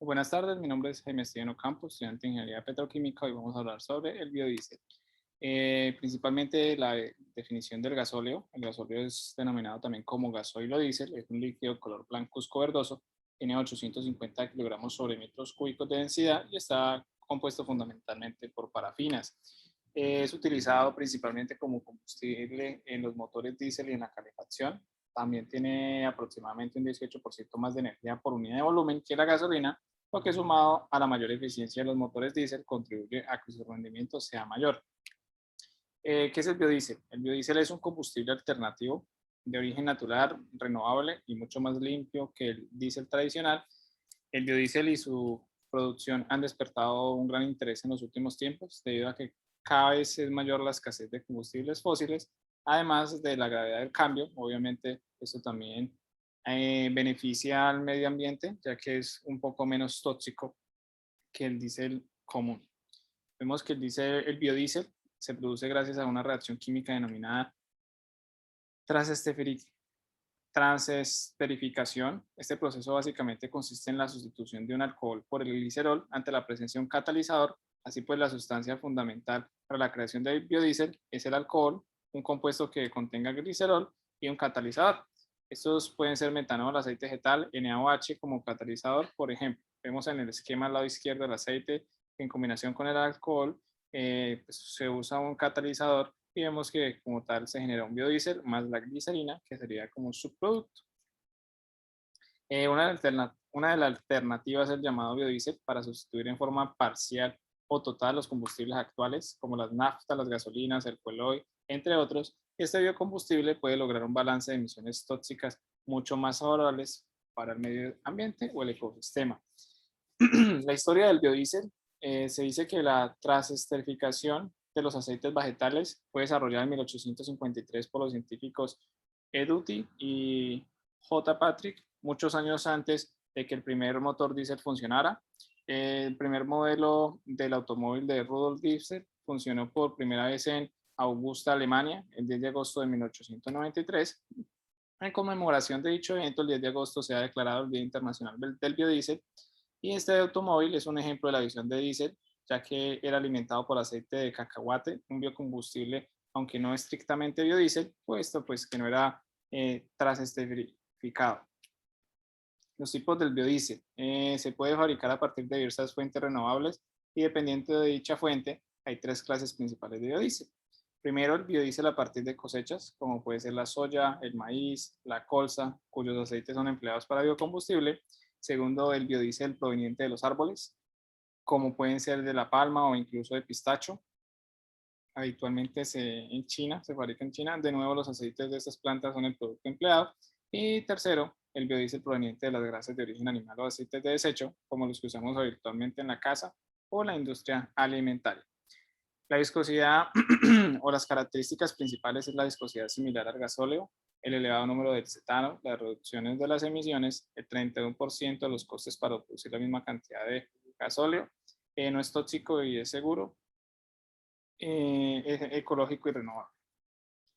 Buenas tardes, mi nombre es Jaime Esteban Ocampo, estudiante de Ingeniería Petroquímica. Hoy vamos a hablar sobre el biodiesel. Principalmente la definición del gasóleo. El gasóleo es denominado también como gasoil o diésel. Es un líquido color blancuzco verdoso. Tiene 850 kilogramos sobre metros cúbicos de densidad y está compuesto fundamentalmente por parafinas. Es utilizado principalmente como combustible en los motores diésel y en la calefacción. También tiene aproximadamente un 18% más de energía por unidad de volumen que la gasolina, lo que sumado a la mayor eficiencia de los motores diésel contribuye a que su rendimiento sea mayor. ¿Qué es el biodiesel? El biodiesel es un combustible alternativo de origen natural, renovable y mucho más limpio que el diésel tradicional. El biodiesel y su producción han despertado un gran interés en los últimos tiempos debido a que cada vez es mayor la escasez de combustibles fósiles, además de la gravedad del cambio. Obviamente, esto también beneficia al medio ambiente, ya que es un poco menos tóxico que el diésel común. Vemos que el biodiesel se produce gracias a una reacción química denominada transesterificación. Este proceso básicamente consiste en la sustitución de un alcohol por el glicerol ante la presencia de un catalizador. Así pues, la sustancia fundamental para la creación del biodiesel es el alcohol, un compuesto que contenga glicerol y un catalizador. Estos pueden ser metanol, aceite vegetal, NaOH como catalizador. Por ejemplo, vemos en el esquema al lado izquierdo el aceite en combinación con el alcohol, pues se usa un catalizador y vemos que como tal se genera un biodiesel más la glicerina, que sería como un subproducto. Una de las alternativas es el llamado biodiesel para sustituir en forma parcial o total los combustibles actuales, como las naftas, las gasolinas, el fuel oil, entre otros. Este biocombustible puede lograr un balance de emisiones tóxicas mucho más favorables para el medio ambiente o el ecosistema. La historia del biodiesel, se dice que la transesterificación de los aceites vegetales fue desarrollada en 1853 por los científicos Eduti y J. Patrick, muchos años antes de que el primer motor diésel funcionara. El primer modelo del automóvil de Rudolf Diesel funcionó por primera vez en Augusta, Alemania, el 10 de agosto de 1893. En conmemoración de dicho evento, el 10 de agosto se ha declarado el Día Internacional del Biodiesel, y este automóvil es un ejemplo de la visión de diésel, ya que era alimentado por aceite de cacahuate, un biocombustible, aunque no estrictamente biodiesel, puesto pues que no era transesterificado. Los tipos del biodiesel. Se puede fabricar a partir de diversas fuentes renovables y dependiendo de dicha fuente, hay tres clases principales de biodiesel. Primero, el biodiesel a partir de cosechas, como puede ser la soya, el maíz, la colza, cuyos aceites son empleados para biocombustible. Segundo, el biodiesel proveniente de los árboles, como pueden ser de la palma o incluso de pistacho. Habitualmente en China, se fabrica en China. De nuevo, los aceites de estas plantas son el producto empleado. Y tercero, el biodiesel proveniente de las grasas de origen animal o aceites de desecho, como los que usamos habitualmente en la casa o la industria alimentaria. La viscosidad o las características principales es la viscosidad similar al gasóleo, el elevado número del cetano, las reducciones de las emisiones, el 31% de los costes para producir la misma cantidad de gasóleo, no es tóxico y es seguro, es ecológico y renovable.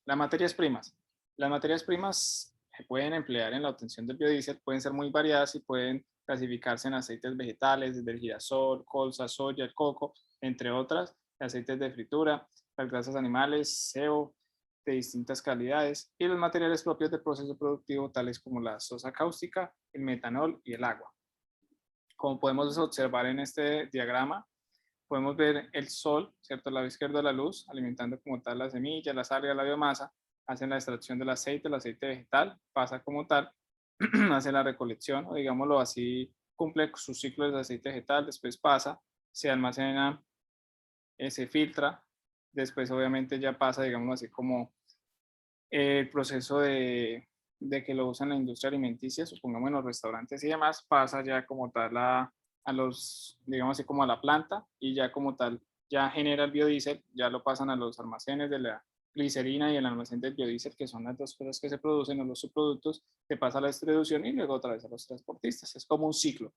Las materias primas. Las materias primas se pueden emplear en la obtención del biodiesel, pueden ser muy variadas y pueden clasificarse en aceites vegetales, desde el girasol, colza, soya, el coco, entre otras, aceites de fritura, las grasas animales, sebo de distintas calidades y los materiales propios del proceso productivo, tales como la sosa cáustica, el metanol y el agua. Como podemos observar en este diagrama, podemos ver el sol, ¿cierto? Al lado izquierdo de la luz, alimentando como tal las semillas, las algas, la biomasa, hacen la extracción del aceite, el aceite vegetal, pasa como tal, hace la recolección, o digámoslo así, cumple su ciclo de aceite vegetal, después pasa, se almacena, se filtra, después obviamente ya pasa, digámoslo así, como el proceso de que lo usan en la industria alimenticia, supongamos en los restaurantes y demás, pasa ya como tal a los, digamos así, como a la planta y ya como tal, ya genera el biodiesel, ya lo pasan a los almacenes de la glicerina y el almacén del biodiesel, que son las dos cosas que se producen, o los subproductos, se pasa a la distribución y luego otra vez a los transportistas. Es como un ciclo.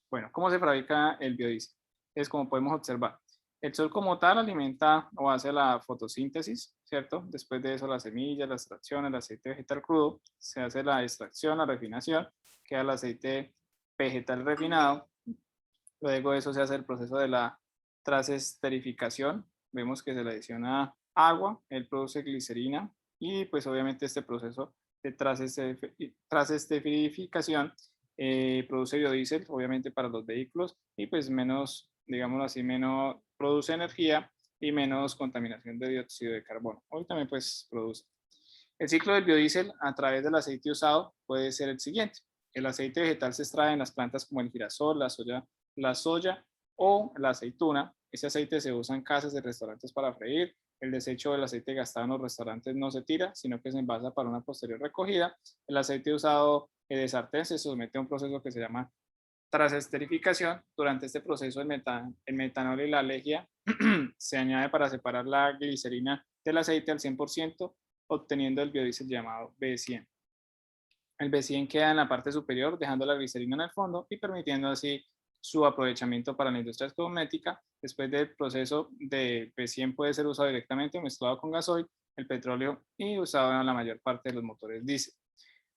Bueno, ¿cómo se fabrica el biodiesel? Es como podemos observar. El sol como tal alimenta o hace la fotosíntesis, ¿cierto? Después de eso las semillas, la extracción, el aceite vegetal crudo, se hace la extracción, la refinación, queda el aceite vegetal refinado. Luego de eso se hace el proceso de la transesterificación. Vemos que se le adiciona agua, él produce glicerina y pues obviamente este proceso de transesterificación produce biodiesel, obviamente para los vehículos y pues menos, digámoslo así, menos produce energía y menos contaminación de dióxido de carbono. Hoy también pues produce. El ciclo del biodiesel a través del aceite usado puede ser el siguiente. El aceite vegetal se extrae en las plantas como el girasol, la soya o la aceituna. Ese aceite se usa en casas y restaurantes para freír. El desecho del aceite gastado en los restaurantes no se tira, sino que se envasa para una posterior recogida. El aceite usado de sartén se somete a un proceso que se llama transesterificación. Durante este proceso, el metanol y la lejía se añade para separar la glicerina del aceite al 100%, obteniendo el biodiesel llamado B100. El B100 queda en la parte superior, dejando la glicerina en el fondo y permitiendo así su aprovechamiento para la industria cosmética. Después del proceso de B100 puede ser usado directamente o mezclado con gasoil, el petróleo y usado en la mayor parte de los motores diésel.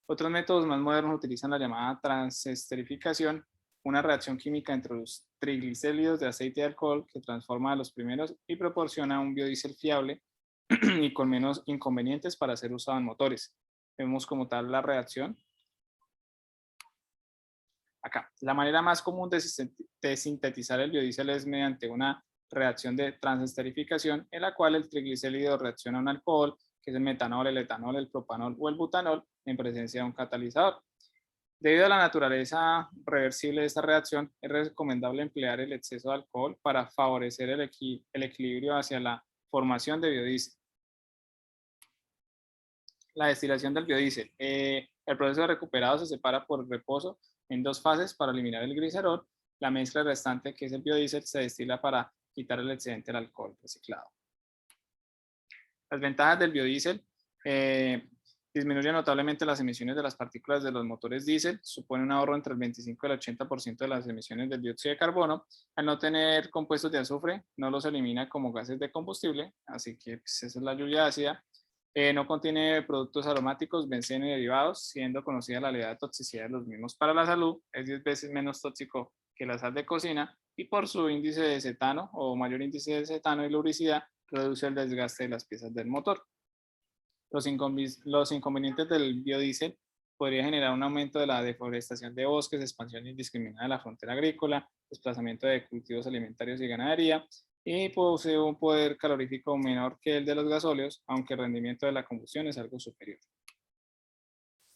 Otros métodos más modernos utilizan la llamada transesterificación, una reacción química entre los triglicéridos de aceite y alcohol que transforma a los primeros y proporciona un biodiesel fiable y con menos inconvenientes para ser usado en motores. Vemos como tal la reacción. Acá, la manera más común de sintetizar el biodiesel es mediante una reacción de transesterificación en la cual el triglicérido reacciona a un alcohol, que es el metanol, el etanol, el propanol o el butanol, en presencia de un catalizador. Debido a la naturaleza reversible de esta reacción, es recomendable emplear el exceso de alcohol para favorecer el equilibrio hacia la formación de biodiesel. La destilación del biodiesel. El proceso de recuperado se separa por reposo en dos fases para eliminar el glicerol. La mezcla restante, que es el biodiesel, se destila para quitar el excedente del alcohol reciclado. Las ventajas del biodiesel. Disminuye notablemente las emisiones de las partículas de los motores diésel, supone un ahorro entre el 25 y el 80% de las emisiones del dióxido de carbono. Al no tener compuestos de azufre, no los elimina como gases de combustible, así que pues, esa es la lluvia ácida. No contiene productos aromáticos, benceno y derivados, siendo conocida la elevada toxicidad de los mismos para la salud. Es 10 veces menos tóxico que la sal de cocina y por su índice de cetano o mayor índice de cetano y lubricidad, reduce el desgaste de las piezas del motor. Los inconvenientes del biodiesel podría generar un aumento de la deforestación de bosques, expansión indiscriminada de la frontera agrícola, desplazamiento de cultivos alimentarios y ganadería, y posee un poder calorífico menor que el de los gasóleos, aunque el rendimiento de la combustión es algo superior.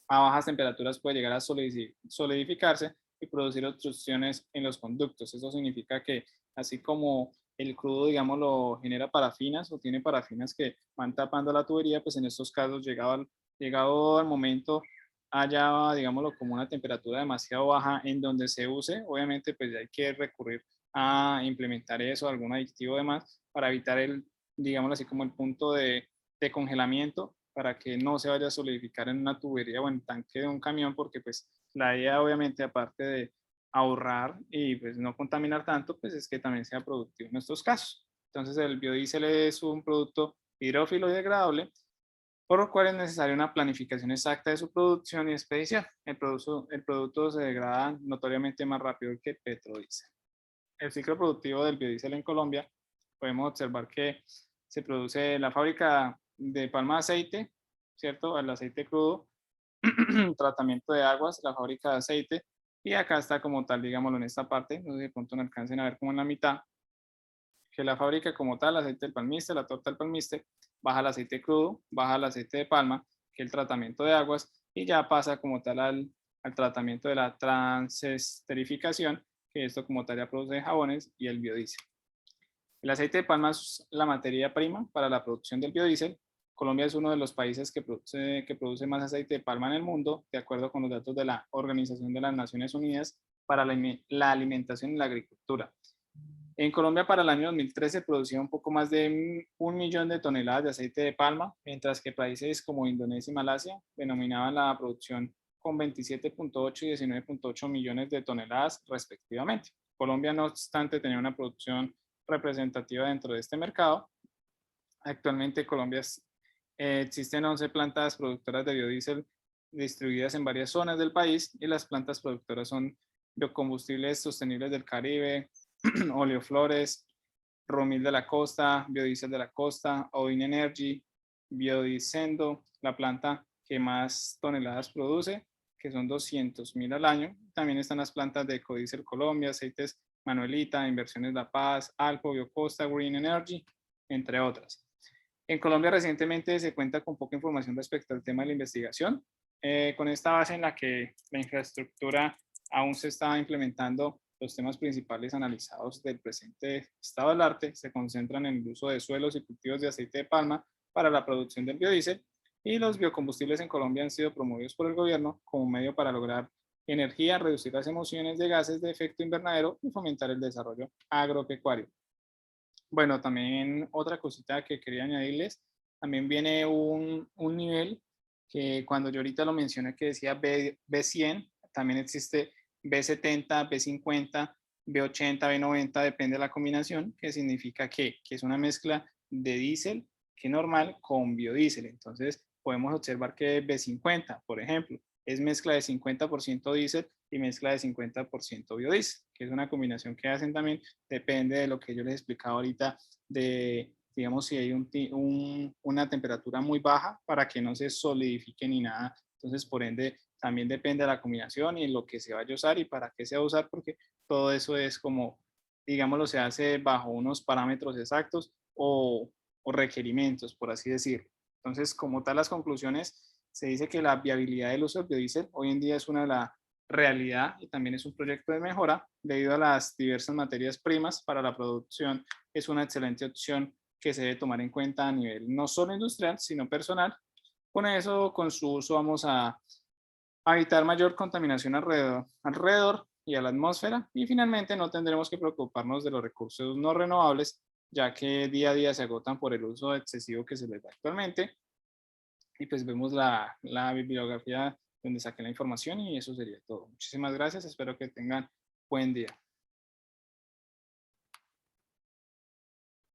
A bajas temperaturas puede llegar a solidificarse y producir obstrucciones en los conductos. Eso significa que así como el crudo, digamos, lo genera parafinas o tiene parafinas que van tapando la tubería, pues en estos casos, llegado al momento, haya, digámoslo, como una temperatura demasiado baja en donde se use, obviamente pues hay que recurrir a implementar eso, algún aditivo demás, para evitar el, digámoslo así, como el punto de congelamiento, para que no se vaya a solidificar en una tubería o en tanque de un camión, porque pues la idea obviamente aparte de ahorrar y pues no contaminar tanto, pues es que también sea productivo en estos casos. Entonces el biodiesel es un producto hidrófilo y degradable, por lo cual es necesaria una planificación exacta de su producción y expedición. El producto se degrada notoriamente más rápido que el petrodiesel. El ciclo productivo del biodiesel en Colombia, podemos observar que se produce la fábrica de palma de aceite, ¿cierto? El aceite crudo, tratamiento de aguas, la fábrica de aceite, y acá está como tal, digámoslo en esta parte, no sé si de pronto no alcancen a ver como en la mitad, que la fábrica como tal, aceite del palmiste, la torta del palmiste, baja el aceite crudo, baja el aceite de palma, que es el tratamiento de aguas, y ya pasa como tal al tratamiento de la transesterificación, que esto como tal ya produce jabones y el biodiesel. El aceite de palma es la materia prima para la producción del biodiesel. Colombia es uno de los países que produce más aceite de palma en el mundo, de acuerdo con los datos de la Organización de las Naciones Unidas para la Alimentación y la Agricultura. En Colombia para el año 2013 producía un poco más de 1 millón de toneladas de aceite de palma, mientras que países como Indonesia y Malasia denominaban la producción con 27.8 y 19.8 millones de toneladas respectivamente. Colombia, no obstante, tenía una producción representativa dentro de este mercado. Actualmente en Colombia existen 11 plantas productoras de biodiesel distribuidas en varias zonas del país y las plantas productoras son biocombustibles sostenibles del Caribe, oleoflores, Romil de la costa, biodiesel de la costa, Odin Energy, Biodicendo, la planta que más toneladas produce, que son 200.000 al año. También están las plantas de Ecodiesel Colombia, aceites Manuelita, Inversiones La Paz, Alpo, Biocosta, Green Energy, entre otras. En Colombia recientemente se cuenta con poca información respecto al tema de la investigación, con esta base en la que la infraestructura aún se está implementando. Los temas principales analizados del presente estado del arte se concentran en el uso de suelos y cultivos de aceite de palma para la producción del biodiesel, y los biocombustibles en Colombia han sido promovidos por el gobierno como medio para lograr energía, reducir las emisiones de gases de efecto invernadero y fomentar el desarrollo agropecuario. Bueno, también otra cosita que quería añadirles, también viene un nivel que cuando yo ahorita lo mencioné que decía B100, también existe B70, B50, B80, B90, depende de la combinación, que significa que es una mezcla de diésel que normal con biodiesel. Entonces podemos observar que B50, por ejemplo, es mezcla de 50% diésel y mezcla de 50% biodiesel, que es una combinación que hacen también, depende de lo que yo les explicaba ahorita, de, digamos, si hay una temperatura muy baja para que no se solidifique ni nada. Entonces, por ende, también depende de la combinación y en lo que se vaya a usar y para qué se va a usar, porque todo eso es como, digámoslo, se hace bajo unos parámetros exactos o requerimientos, por así decirlo. Entonces, como tal, las conclusiones, se dice que la viabilidad del uso del biodiesel hoy en día es una de las realidad y también es un proyecto de mejora debido a las diversas materias primas para la producción. Es una excelente opción que se debe tomar en cuenta a nivel no solo industrial, sino personal. Con eso, con su uso, vamos a evitar mayor contaminación alrededor y a la atmósfera, y finalmente no tendremos que preocuparnos de los recursos no renovables, ya que día a día se agotan por el uso excesivo que se les da actualmente. Y pues vemos la bibliografía donde saqué la información y eso sería todo. Muchísimas gracias, espero que tengan buen día.